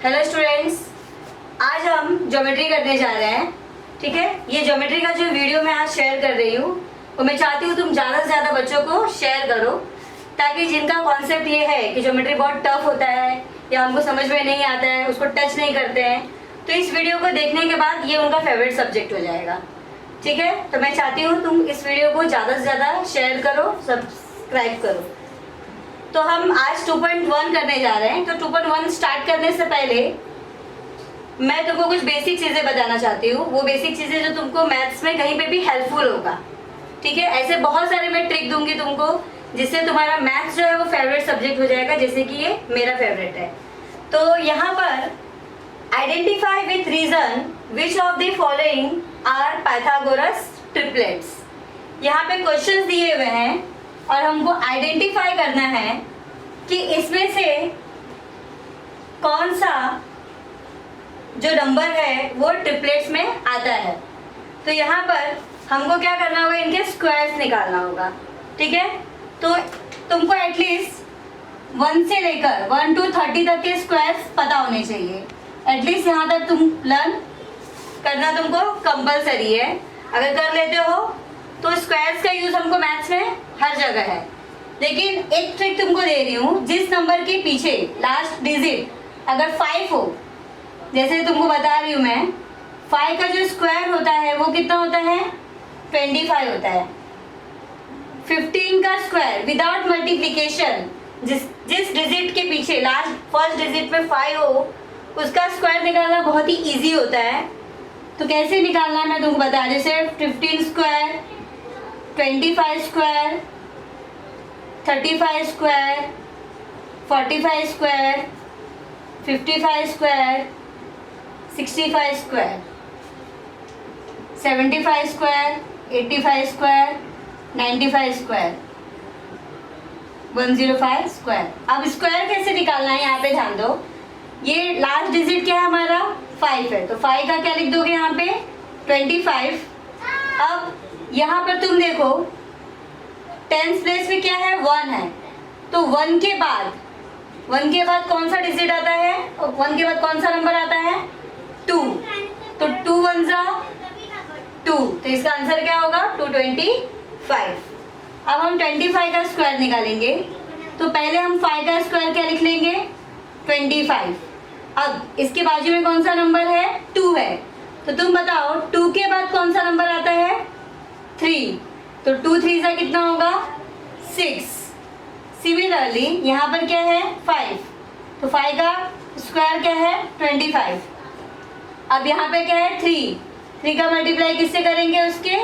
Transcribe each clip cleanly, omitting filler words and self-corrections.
Hello students, आज हम geometry करने जा रहे हैं। ठीक है, ये ज्योमेट्री का जो वीडियो मैं आज शेयर कर रही हूँ वो मैं चाहती हूँ तुम ज़्यादा से ज़्यादा बच्चों को शेयर करो, ताकि जिनका कॉन्सेप्ट ये है कि ज्योमेट्री बहुत टफ होता है या हमको समझ में नहीं आता है, उसको टच नहीं करते हैं, तो इस वीडियो को देखने के बाद ये उनका फेवरेट सब्जेक्ट हो जाएगा। ठीक है, तो मैं चाहती हूँ तुम इस वीडियो को ज़्यादा से ज़्यादा शेयर करो, सब्सक्राइब करो। तो हम आज 2.1 करने जा रहे हैं। तो 2.1 स्टार्ट करने से पहले मैं तुमको कुछ बेसिक चीज़ें बताना चाहती हूँ, वो बेसिक चीज़ें जो तुमको मैथ्स में कहीं पे भी हेल्पफुल होगा। ठीक है, ऐसे बहुत सारे मैं ट्रिक दूंगी तुमको, जिससे तुम्हारा मैथ्स जो है वो फेवरेट सब्जेक्ट हो जाएगा, जैसे कि ये मेरा फेवरेट है। तो यहाँ पर identify with reason which of the following are Pythagoras triplets. यहाँ पे क्वेश्चंस दिए हुए हैं और हमको आइडेंटिफाई करना है कि इसमें से कौन सा जो नंबर है वो ट्रिपलेट्स में आता है। तो यहाँ पर हमको क्या करना होगा, इनके स्क्वायर्स निकालना होगा। ठीक है, तो तुमको एटलीस्ट 1 से लेकर 1 to 30 तक के स्क्वायर्स पता होने चाहिए। एटलीस्ट यहाँ तक तुम लर्न करना तुमको कंपलसरी है। अगर कर लेते हो तो स्क्वायर्स का यूज हमको मैथ्स में हर जगह है। लेकिन एक ट्रिक तुमको दे रही हूँ, जिस नंबर के पीछे लास्ट डिजिट अगर 5 हो, जैसे तुमको बता रही हूँ मैं, 5 का जो स्क्वायर होता है वो कितना होता है, 25 होता है। 15 का स्क्वायर विदाउट मल्टीप्लीकेशन, जिस डिजिट के पीछे लास्ट फर्स्ट डिजिट में 5 हो, उसका स्क्वायर निकालना बहुत ही इजी होता है। तो कैसे निकालना है मैं तुमको बता रही हूँ। सिर्फ 15 square, 25 square, 35 square, 45 square, 55 square, 65 square, 75 square, 85 square, 95 square, 105 square. अब स्क्वायर कैसे निकालना है यहाँ पे ध्यान दो। ये लास्ट डिजिट क्या है हमारा, 5 है, तो 5 का क्या लिख दोगे यहाँ पे, 25। अब यहाँ पर तुम देखो 10th प्लेस में क्या है, 1 है, तो 1 के बाद कौन सा डिजिट आता है, 1 के बाद कौन सा नंबर आता है, 2, तो 2 1 जा 2, तो इसका आंसर क्या होगा, 225। अब हम 25 का स्क्वायर निकालेंगे, तो पहले हम 5 का स्क्वायर क्या लिख लेंगे, 25। अब इसके बाजू में कौन सा नंबर है, 2 है, तो तुम बताओ 2 के बाद कौन सा नंबर आता है, 3, तो 2 3 सा कितना होगा, 6। सिमिलरली यहाँ पर क्या है, 5, तो 5 का स्क्वायर क्या है, 25। अब यहाँ पे क्या है, 3 का मल्टीप्लाई किससे करेंगे, उसके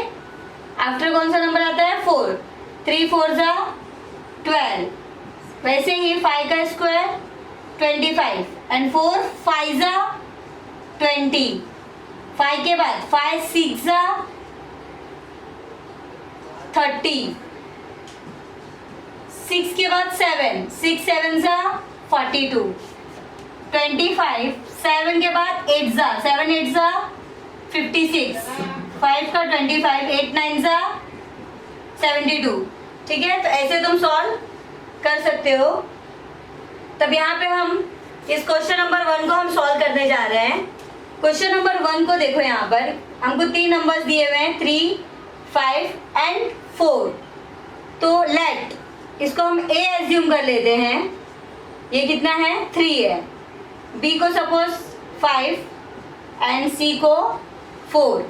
आफ्टर कौन सा नंबर आता है, 4, 3 4 जा 12। वैसे ही 5 का स्क्वायर 25 एंड 4 5 जा 20। 5 के बाद 5 6 जा 30, 6 के बाद 7 6 7 जा 42, 25 7 के बाद 8 जा 7 8 जा 56, 5 का 25 8 9 जा 72। ठीक है, तो ऐसे तुम सॉल्व कर सकते हो। तब यहाँ पे हम इस क्वेश्चन नंबर 1 को हम सॉल्व करने जा रहे हैं। क्वेश्चन नंबर 1 को देखो, यहाँ पर हमको 3 नंबर्स दिए हुए हैं, 3 5 एंड 4। तो लेट इसको हम ए एज्यूम कर लेते हैं, ये कितना है, 3 है। बी को सपोज 5 एंड सी को 4,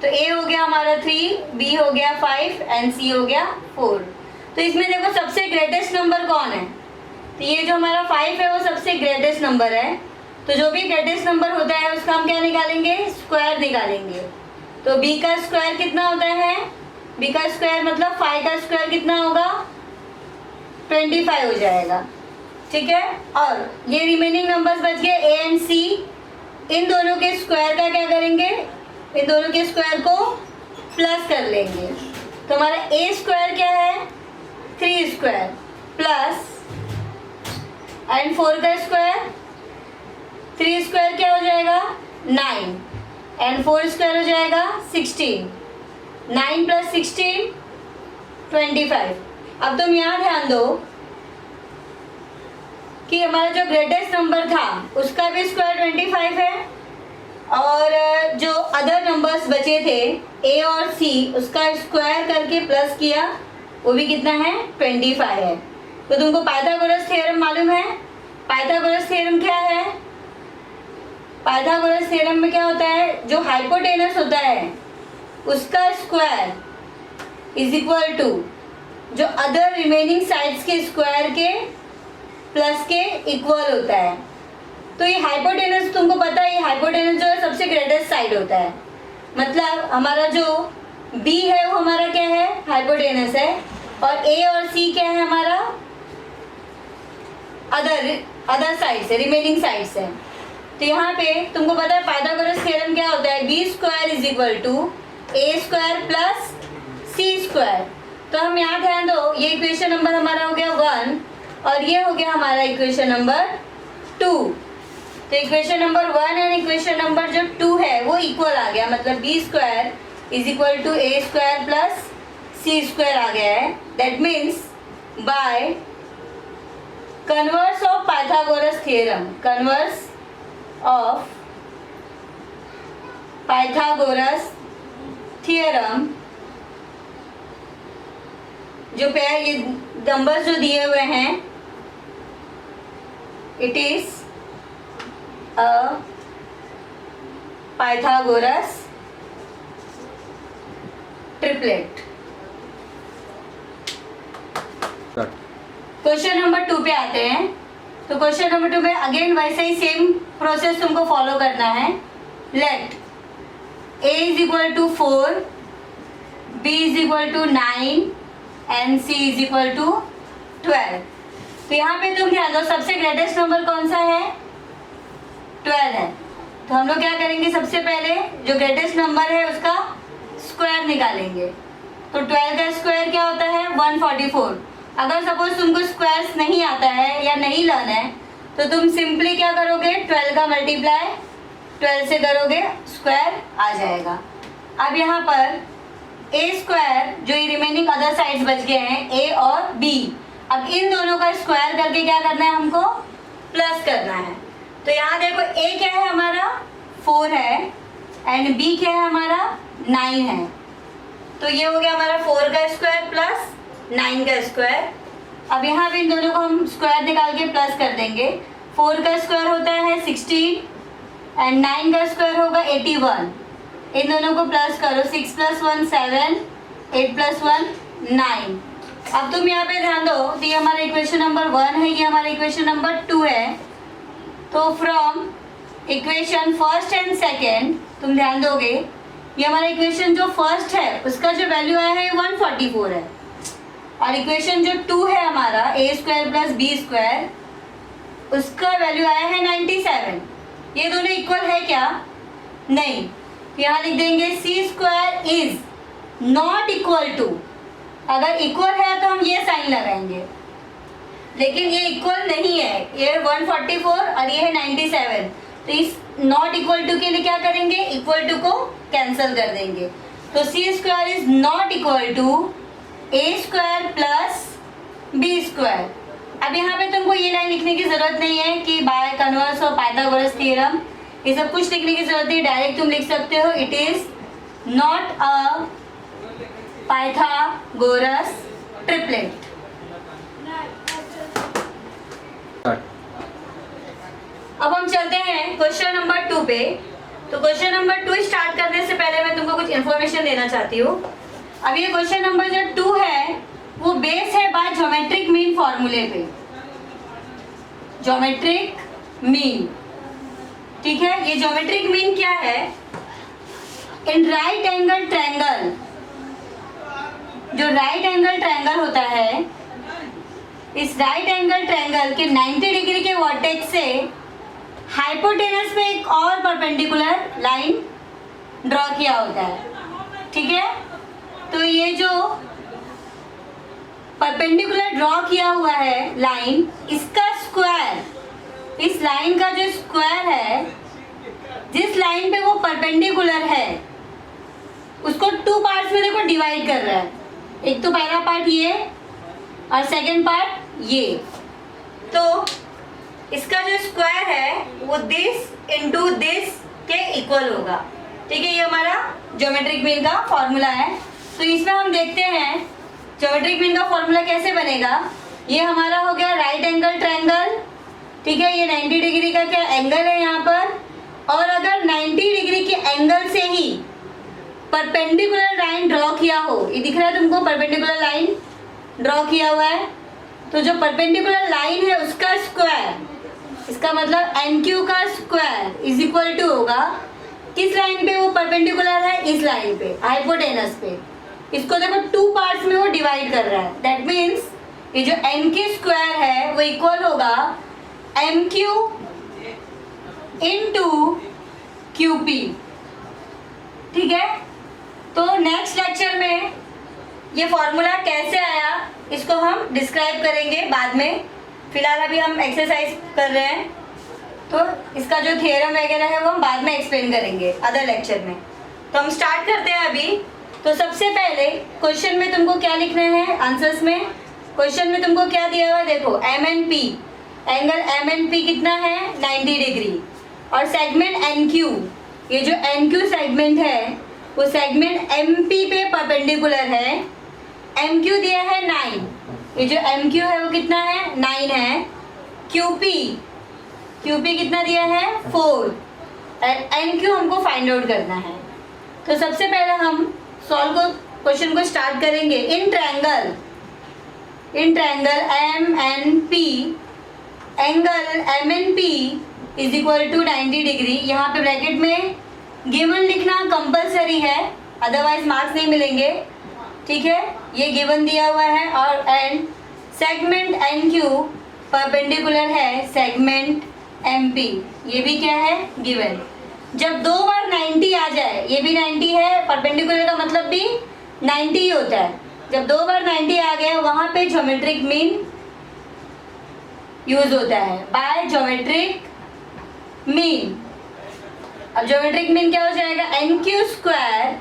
तो ए हो गया हमारा 3, बी हो गया 5 एंड सी हो गया 4। तो इसमें देखो सबसे ग्रेटेस्ट नंबर कौन है, तो ये जो हमारा 5 है वो सबसे ग्रेटेस्ट नंबर है। तो जो भी ग्रेटेस्ट नंबर होता है उसका हम क्या निकालेंगे, स्क्वायर निकालेंगे। तो b का स्क्वायर कितना होता है, b का स्क्वायर मतलब 5 का स्क्वायर कितना होगा, 25 हो जाएगा। ठीक है, और ये रिमेनिंग नंबर्स बच गए a एंड c, इन दोनों के स्क्वायर का क्या करेंगे, इन दोनों के स्क्वायर को प्लस कर लेंगे। तो हमारा a स्क्वायर क्या है, 3 स्क्वायर प्लस एंड 4 का स्क्वायर, 3 स्क्वायर क्या हो जाएगा, 9 एंड 4 स्क्वायर हो जाएगा 16, 9 प्लस 16 25। अब तुम यहाँ ध्यान दो, कि हमारा जो ग्रेटेस्ट नंबर था उसका भी स्क्वायर 25 है, और जो अदर नंबर्स बचे थे ए और सी उसका स्क्वायर करके प्लस किया, वो भी कितना है 25 है। तो तुमको पाइथागोरस थ्योरम मालूम है? पाइथागोरस थ्योरम क्या है? पाइथागोरस थ्योरम में क्या होता है, जो हाइपोटेनस होता है उसका स्क्वायर इज इक्वल टू जो अदर रिमेनिंग साइड्स के स्क्वायर के प्लस के इक्वल होता है। तो ये हाइपोटेनस तुमको पता है, ये हाइपोटेनस जो है सबसे ग्रेटेस्ट साइड होता है। मतलब हमारा जो बी है वो हमारा क्या है, हाइपोटेनस है, और ए और सी क्या है हमारा अदर साइड से, रिमेनिंग साइड से। तो यहाँ पे तुमको पता है पाइथागोरस थ्योरम क्या होता है, B square is equal to A square plus C square. तो हम यहाँ ध्यान दो, ये इक्वेशन नंबर हमारा हो गया 1 और ये हो गया हमारा इक्वेशन नंबर 2। तो equation number 1 and equation number जो 2 है वो इक्वल आ गया, मतलब B square is equal to A square plus C square आ गया है। That means by converse of Pythagoras theorem, converse of Pythagoras theorem, जो पेयर ये नंबर्स जो दिए हुए हैं, it is a Pythagoras triplet. Question number 2 पे आते हैं। तो क्वेश्चन नंबर 2 में अगेन वैसे ही सेम प्रोसेस तुमको फॉलो करना है। Let a is equal to 4, b is equal to 9 and c is equal to 12। तो यहाँ पे तुम ध्यान दो, सबसे ग्रेटेस्ट नंबर कौन सा है, 12 है। तो हम लोग क्या करेंगे, सबसे पहले जो ग्रेटेस्ट नंबर है उसका स्क्वायर निकालेंगे। तो 12 का स्क्वायर क्या होता है 144। अगर सपोज तुमको स्क्वायर्स नहीं आता है या नहीं लर्न है तो तुम सिंपली क्या करोगे, 12 का मल्टीप्लाई 12 से करोगे, स्क्वायर आ जाएगा। अब यहाँ पर ए स्क्वायर, जो ये रिमेनिंग अदर साइड्स बच गए हैं ए और बी, अब इन दोनों का स्क्वायर करके क्या करना है, हमको प्लस करना है। तो यहाँ देखो ए क्या है हमारा 4 है एंड बी क्या है हमारा 9 है। तो ये हो गया हमारा 4 का स्क्वायर प्लस 9 का स्क्वायर। अब यहाँ पे इन दोनों को हम स्क्वायर निकाल के प्लस कर देंगे। 4 का स्क्वायर होता है 16 एंड 9 का स्क्वायर होगा 81। इन दोनों को प्लस करो, 6 + 1 7, 8 + 1 9। अब तुम यहाँ पे ध्यान दो, तो ये हमारा इक्वेशन नंबर 1 है, ये हमारा इक्वेशन नंबर 2 है। तो from equation first and second तुम ध्यान दोगे, ये हमारा इक्वेशन जो फर्स्ट है उसका जो वैल्यू आया है 144 है, और इक्वेशन जो 2 है हमारा ए स्क्वायर प्लस बी स्क्वायर, उसका वैल्यू आया है 97। ये दोनों इक्वल है क्या, नहीं। यहाँ लिख देंगे C square is not equal to, अगर इक्वल है तो हम ये साइन लगाएंगे, लेकिन ये इक्वल नहीं है, ये 144 और ये है 97। तो इस नॉट इक्वल टू के लिए क्या करेंगे, इक्वल टू को कैंसिल कर देंगे। तो C square is not equal to A square plus B square. अब यहाँ पे तुमको ये लाइन लिखने की जरूरत नहीं है कि बाय कन्वर्स और पाइथागोरस थ्योरम, ये सब कुछ लिखने की जरूरत नहीं, डायरेक्ट तुम लिख सकते हो it is not a Pythagoras triplet. अब हम चलते हैं क्वेश्चन नंबर 2 पे। तो क्वेश्चन नंबर 2 स्टार्ट करने से पहले मैं तुमको कुछ इन्फॉर्मेशन देना चाहती हूँ। अब ये क्वेश्चन नंबर जो 2 है वो बेस है बाय ज्योमेट्रिक मीन फॉर्मूले पे, ज्योमेट्रिक मीन, ठीक है। ये ज्योमेट्रिक मीन क्या है, इन राइट एंगल ट्रायंगल, जो राइट एंगल ट्रायंगल होता है, इस राइट एंगल ट्रायंगल के 90 डिग्री के वर्टेक्स से हाइपोटेनस पे एक और परपेंडिकुलर लाइन ड्रॉ किया होता है, ठीक है। तो ये जो परपेंडिकुलर ड्रॉ किया हुआ है लाइन, इसका स्क्वायर, इस लाइन का जो स्क्वायर है, जिस लाइन पे वो परपेंडिकुलर है उसको 2 पार्ट्स में देखो डिवाइड कर रहा है। एक तो पहला पार्ट ये और सेकंड पार्ट ये। तो इसका जो स्क्वायर है वो दिस इंटू दिस के इक्वल होगा। ठीक है, ये हमारा ज्योमेट्रिक मीन का फॉर्मूला है। तो इसमें हम देखते हैं ज्योमेट्रिक मीन का फॉर्मूला कैसे बनेगा। ये हमारा हो गया राइट एंगल ट्रायंगल। ठीक है, ये 90 डिग्री का क्या एंगल है यहाँ पर, और अगर 90 डिग्री के एंगल से ही परपेंडिकुलर लाइन ड्रॉ किया हो, ये दिख रहा है तुमको परपेंडिकुलर लाइन ड्रॉ किया हुआ है, तो जो परपेंडिकुलर लाइन है उसका स्क्वायर, इसका मतलब NQ का स्क्वायर इज इक्वल टू होगा किस लाइन पे वो परपेंडिकुलर है, इस लाइन पे, हाइपोटेनस पे। इसको देखो 2 पार्ट्स में वो डिवाइड कर रहा है। दैट मीन्स ये जो NQ स्क्वायर है वो इक्वल होगा MQ इंटू QP। ठीक है, तो नेक्स्ट लेक्चर में ये फॉर्मूला कैसे आया इसको हम डिस्क्राइब करेंगे बाद में। फिलहाल अभी हम एक्सरसाइज कर रहे हैं, तो इसका जो थ्योरम वगैरह है वो हम बाद में एक्सप्लेन करेंगे अदर लेक्चर में। तो हम स्टार्ट करते हैं अभी। तो सबसे पहले क्वेश्चन में तुमको क्या लिखना है, आंसर्स में क्वेश्चन में तुमको क्या दिया हुआ है, देखो MNP, एंगल MNP कितना है 90 डिग्री, और सेगमेंट NQ, ये जो NQ सेगमेंट है वो सेगमेंट MP पे परपेंडिकुलर है। MQ दिया है 9, ये जो MQ है वो कितना है 9 है। QP कितना दिया है 4, NQ हमको फाइंड आउट करना है। तो सबसे पहले हम क्वेश्चन को स्टार्ट करेंगे। In triangle MNP, angle MNP is equal to 90 degree. यहाँ पे ब्रैकेट में गिवन लिखना कंपलसरी है, अदरवाइज मार्क्स नहीं मिलेंगे। ठीक है, ये गिवन दिया हुआ है, और एंड सेगमेंट NQ परपेंडिकुलर है सेगमेंट MP, ये भी क्या है गिवन। जब 2 बार 90 आ जाए, ये भी 90 है, परपेंडिकुलर का मतलब भी 90 ही होता है। जब 2 बार 90 आ गया वहां पे ज्योमेट्रिक मीन यूज होता है, बाय ज्योमेट्रिक मीन। अब ज्योमेट्रिक मीन क्या हो जाएगा, NQ square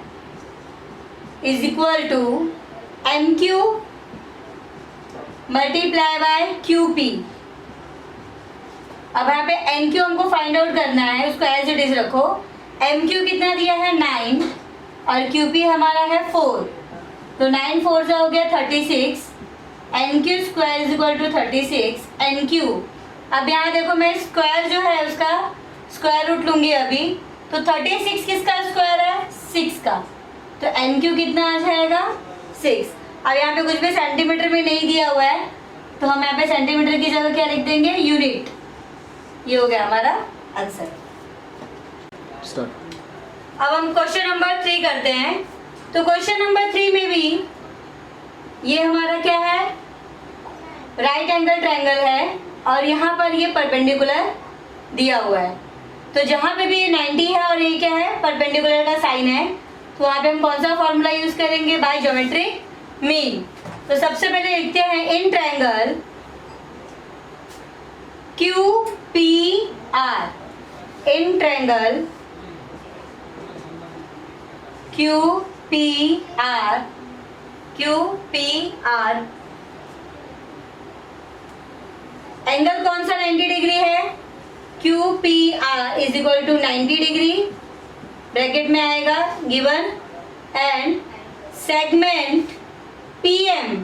is equal to MQ multiply by QP। अब यहाँ पे NQ हमको फाइंड आउट करना है, उसको एज इट इज रखो। MQ कितना दिया है 9 और QP हमारा है 4, तो 9 4 से हो गया 36। NQ square is equal to 36 NQ। अब यहाँ देखो मैं स्क्वायर जो है उसका स्क्वायर रूट लूंगी अभी, तो 36 किसका स्क्वायर है 6 का, तो NQ कितना आ जाएगा 6। अब यहाँ पे कुछ भी सेंटीमीटर में नहीं दिया हुआ है, तो हम यहाँ पे सेंटीमीटर की जगह क्या लिख देंगे यूनिट। ये हो गया हमारा आंसर। अब हम क्वेश्चन नंबर 3 करते हैं। तो क्वेश्चन नंबर 3 में भी ये हमारा क्या है, राइट एंगल ट्रायंगल है, और यहाँ पर ये परपेंडिकुलर दिया हुआ है। तो जहाँ पे भी ये 90 है और ये क्या है परपेंडिकुलर का साइन है, तो वहाँ पे हम कौन सा फॉर्मूला यूज करेंगे, बाय ज्योमेट्रिक मीन। तो सबसे पहले लिखते हैं in triangle QPR, in triangle QPR angle कौन सा 90 डिग्री है, QPR is equal to 90 degree, bracket में आएगा given, and segment PM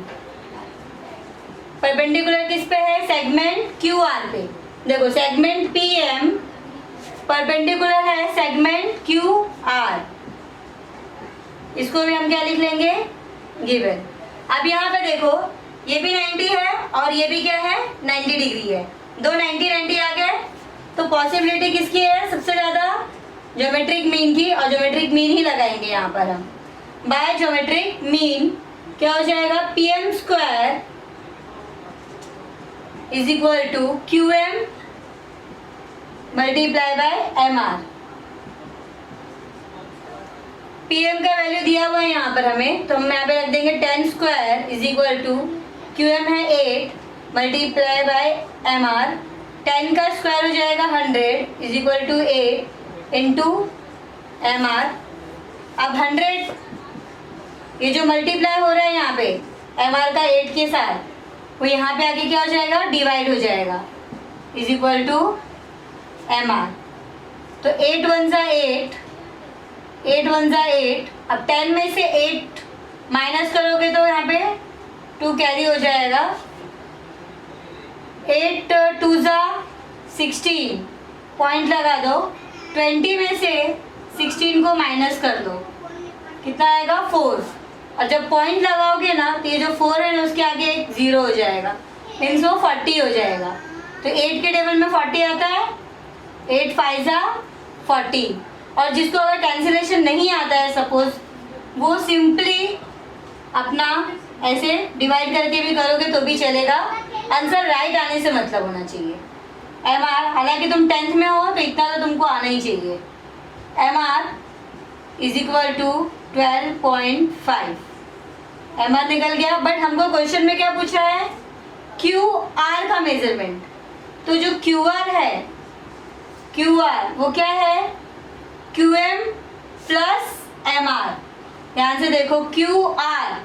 perpendicular किस पे है, सेगमेंट QR पे। देखो सेगमेंट PM परपेंडिकुलर है सेगमेंट QR, इसको भी हम क्या लिख लेंगे गिवन। अब यहाँ पे देखो ये भी 90 है और ये भी क्या है 90 डिग्री है, दो 90 आ गए, तो पॉसिबिलिटी किसकी है सबसे ज्यादा, ज्योमेट्रिक मीन की, और ज्योमेट्रिक मीन ही लगाएंगे यहाँ पर हम। बाय ज्योमेट्रिक मीन क्या हो जाएगा, PM square is equal to QM multiply by MR। PM का वैल्यू दिया हुआ है यहाँ पर हमें, तो हम यहाँ पे रख देंगे 10 square is equal to QM है 8 मल्टीप्लाई बाय MR। 10 का स्क्वायर हो जाएगा 100 is equal to 8 into MR। अब 100 ये जो मल्टीप्लाई हो रहा है यहाँ पे MR का 8 के साथ, वो यहाँ पे आके क्या हो जाएगा डिवाइड हो जाएगा, इज इक्वल टू MR। तो 8 1 जा 8, 8 1 जा 8। अब 10 में से 8 माइनस करोगे तो यहाँ पे 2 कैरी हो जाएगा। 8 2 जा 16, पॉइंट लगा दो। 20 में से 16 को माइनस कर दो, कितना आएगा 4। और जब पॉइंट लगाओगे ना तो ये जो 4 है ना उसके आगे एक 0 हो जाएगा, मीन्स वो 40 हो जाएगा। तो 8 के टेबल में 40 आता है, 8 5 जा 40। और जिसको अगर कैंसिलेशन नहीं आता है सपोज, वो सिंपली अपना ऐसे डिवाइड करके भी करोगे तो भी चलेगा। आंसर राइट आने से मतलब होना चाहिए। MR, हालांकि तुम 10th में हो तो इतना तो तुमको आना ही चाहिए। MR is equal to 12.5। MR निकल गया। बट हमको क्वेश्चन में क्या पूछा है, QR का मेजरमेंट। तो जो QR है, QR वो क्या है, QM प्लस MR। ध्यान से देखो, QR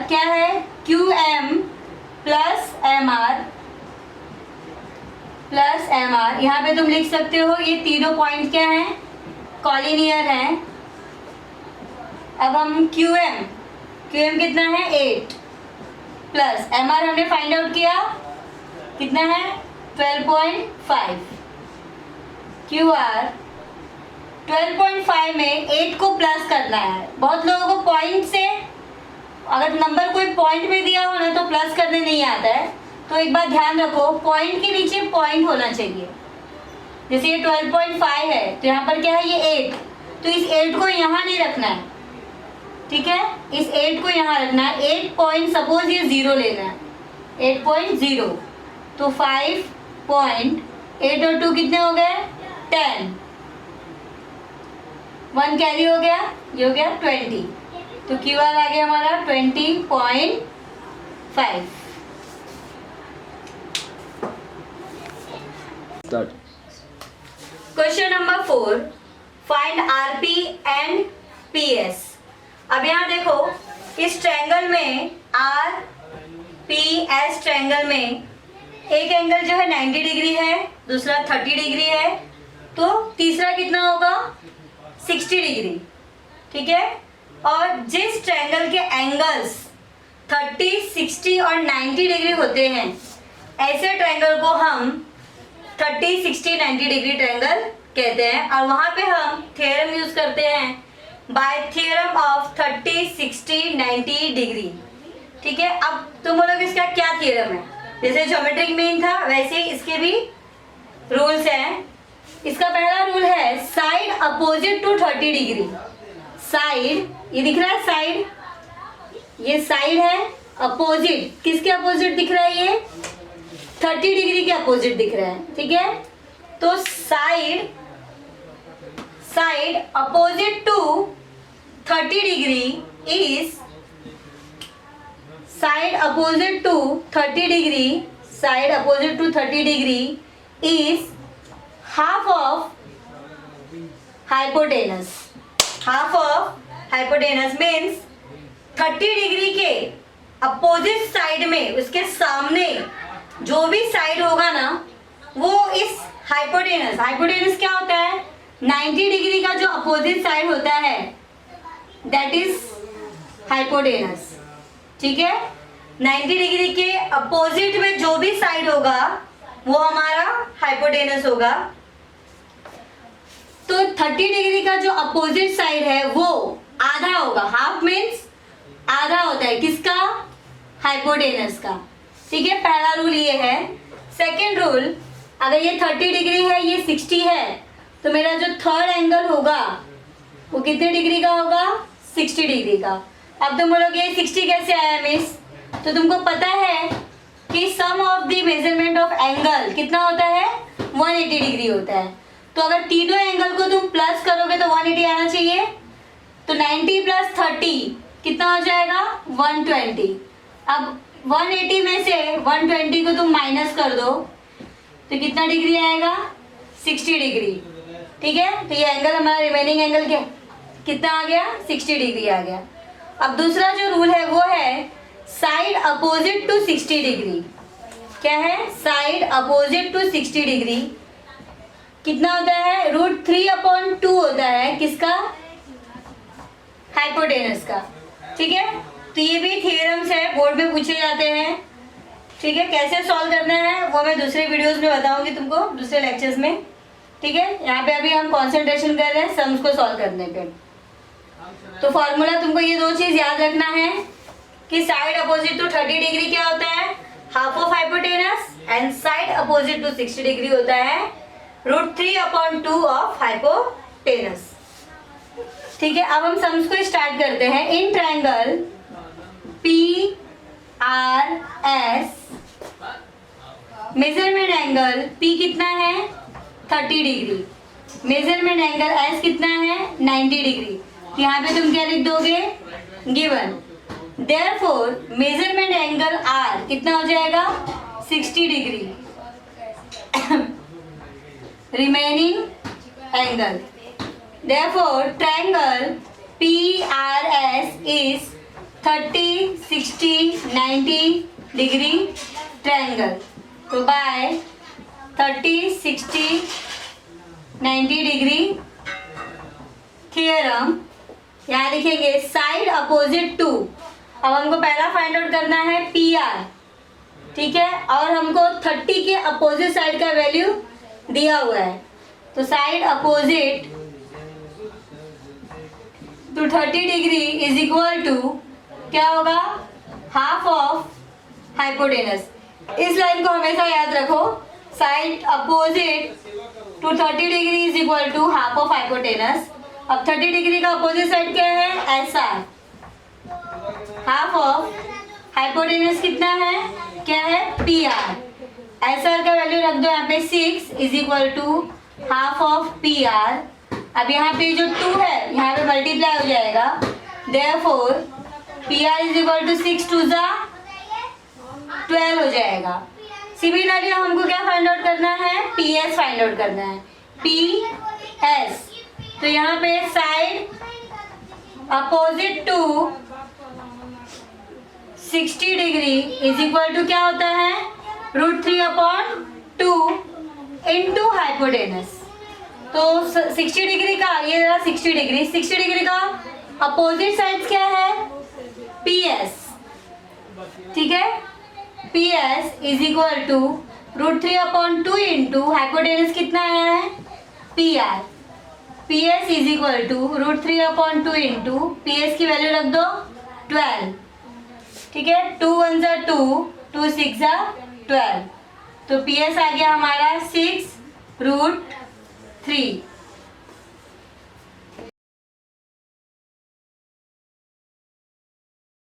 क्या है, QM प्लस MR। यहाँ पे तुम लिख सकते हो ये तीनों पॉइंट क्या हैं, कॉलिनियर हैं। अब हम QM कितना है 8 प्लस MR हमने फाइंड आउट किया कितना है 12.5। QR 12.5 में 8 को प्लस करना है। बहुत लोगों को पॉइंट से, अगर नंबर कोई पॉइंट में दिया हो ना तो प्लस करने नहीं आता है। तो एक बात ध्यान रखो, पॉइंट के नीचे पॉइंट होना चाहिए। जैसे ये 12.5 है तो यहाँ पर क्या है ये 8, तो इस 8 को यहाँ नहीं रखना है, ठीक है, इस 8 को यहाँ रखना है। 8 पॉइंट, सपोज ये 0 लेना है, 8.0, तो 5.8 और 2 कितने हो गए 10, 1 कैरी हो गया, ये हो गया 20। तो QR आ गया हमारा 20.5। Question number 4, find RP and PS। अब यहाँ देखो, इस ट्रायंगल में RPS ट्रायंगल में एक एंगल जो है 90 डिग्री है, दूसरा 30 डिग्री है, तो तीसरा कितना होगा 60 डिग्री, ठीक है। और जिस ट्रायंगल के एंगल्स 30, 60 और 90 डिग्री होते हैं, ऐसे ट्रायंगल को हम 30, 60, 90 डिग्री ट्रायंगल कहते हैं। और वहां पे हम थ्योरम यूज करते हैं, बाय थ्योरम ऑफ 30, 60, 90 डिग्री, ठीक है। अब तुम बोलोगे इसका क्या थ्योरम है, जैसे ज्योमेट्रिक मीन था वैसे ही इसके भी रूल्स हैं। इसका पहला रूल है side opposite to 30 degree. Side, ये दिख रहा है साइड, ये साइड है, अपोजिट किसके अपोजिट दिख रहा है, ये 30 डिग्री के अपोजिट दिख रहा है, ठीक है। तो side opposite to 30 degree is, side opposite to 30 degree is half of hypotenuse. Half of hypotenuse means 30 degree के अपोजिट साइड में, उसके सामने जो भी साइड होगा ना वो इस हाइपोटेनस क्या होता है, 90 डिग्री का जो अपोजिट साइड होता है दैट इज हाइपोटेनस, ठीक है। 90 डिग्री के अपोजिट में जो भी साइड होगा वो हमारा हाइपोटेनस होगा। तो 30 डिग्री का जो अपोजिट साइड है वो आधा होगा, हाफ मीन्स आधा होता है किसका, हाइपोटेनस का, ठीक है। पहला रूल ये है। सेकेंड रूल, अगर ये 30 डिग्री है, ये 60 है, तो मेरा जो थर्ड एंगल होगा वो कितने डिग्री का होगा, 60 डिग्री का। अब तुम बोलोगे 60 कैसे आया मिस, तो तुमको पता है कि sum of the measurement of angle कितना होता है, 180 डिग्री होता है। तो अगर तीनों एंगल को तुम प्लस करोगे तो 180 आना चाहिए। तो 90 प्लस 30 कितना हो जाएगा, 120। अब 180 में से 120 को तुम माइनस कर दो तो कितना डिग्री आएगा, 60 डिग्री, ठीक है। तो ये एंगल हमारा रिमेनिंग एंगल क्या कितना आ गया, 60 डिग्री आ गया। अब दूसरा जो रूल है वो है साइड अपोजिट टू 60 डिग्री। क्या है, साइड अपोजिट टू 60 डिग्री कितना होता है, √3/2 होता है किसका, हाइपोटेनस का। ठीक है, तो ये भी थ्योरम्स है, बोर्ड में पूछे जाते हैं। ठीक है, कैसे सॉल्व करना है वो मैं दूसरे वीडियोस में बताऊंगी तुमको, दूसरे लेक्चर्स में। ठीक है, यहाँ पे अभी हम कंसंट्रेशन कर रहे हैं सम्स को सॉल्व करने पे। तो फॉर्मूला तुमको ये दो चीज याद रखना है कि साइड अपोजिट टू 30 डिग्री क्या होता है, half of hypotenuse, and side opposite to 60 degree होता है √3/2 ऑफ हाइपोटेनस। ठीक है, अब हम सम्स को स्टार्ट करते हैं। In triangle PRS measurement angle P कितना है, 30 डिग्री, मेजरमेंट एंगल S कितना है, 90 डिग्री। यहाँ पे तुम क्या लिख दोगे, given. Therefore measurement angle R कितना हो जाएगा, 60 degree. Remaining angle, therefore triangle PRS is 30, 60, 90 degree triangle. तो by 30, 60, 90 degree theorem यहाँ लिखेंगे साइड अपोजिट टू। अब हमको पहला फाइंड आउट करना है PR, ठीक है, और हमको 30 के अपोजिट साइड का वैल्यू दिया हुआ है। तो side opposite to 30 degree is equal to क्या होगा, हाफ ऑफ हाइपोटेनस। इस लाइन को हमेशा याद रखो, side opposite to 30 degree is equal to half of hypotenuse. अब 30 डिग्री का अपोजिट साइड क्या है, SR। हाफ ऑफ हाइपोटेनस कितना है, क्या है, PR। SR का वैल्यू रख दो यहाँ पे 6 is equal to half of PR। अब यहाँ पे जो 2 है यहाँ पे मल्टीप्लाई हो जाएगा, therefore PR is equal to 6 2 जा 12 हो जाएगा। सिमिलरली हमको क्या फाइंड आउट करना है, PS फाइंड आउट करना है, PS। तो यहाँ पे side opposite to 60 degree is equal to क्या होता है, √3/2 इंटू हाइपोटेनस। तो 60 डिग्री का, ये रहा 60 डिग्री, 60 डिग्री का अपोजिट साइड क्या है, PS। ठीक है, PS is equal to √3/2 into hypotenuse कितना आया है, PR। PS is equal to √3/2 into PS की वैल्यू रख दो 12। ठीक है, 2 1 जा 2, 2 6 जा 12। तो PS आ गया हमारा 6√3।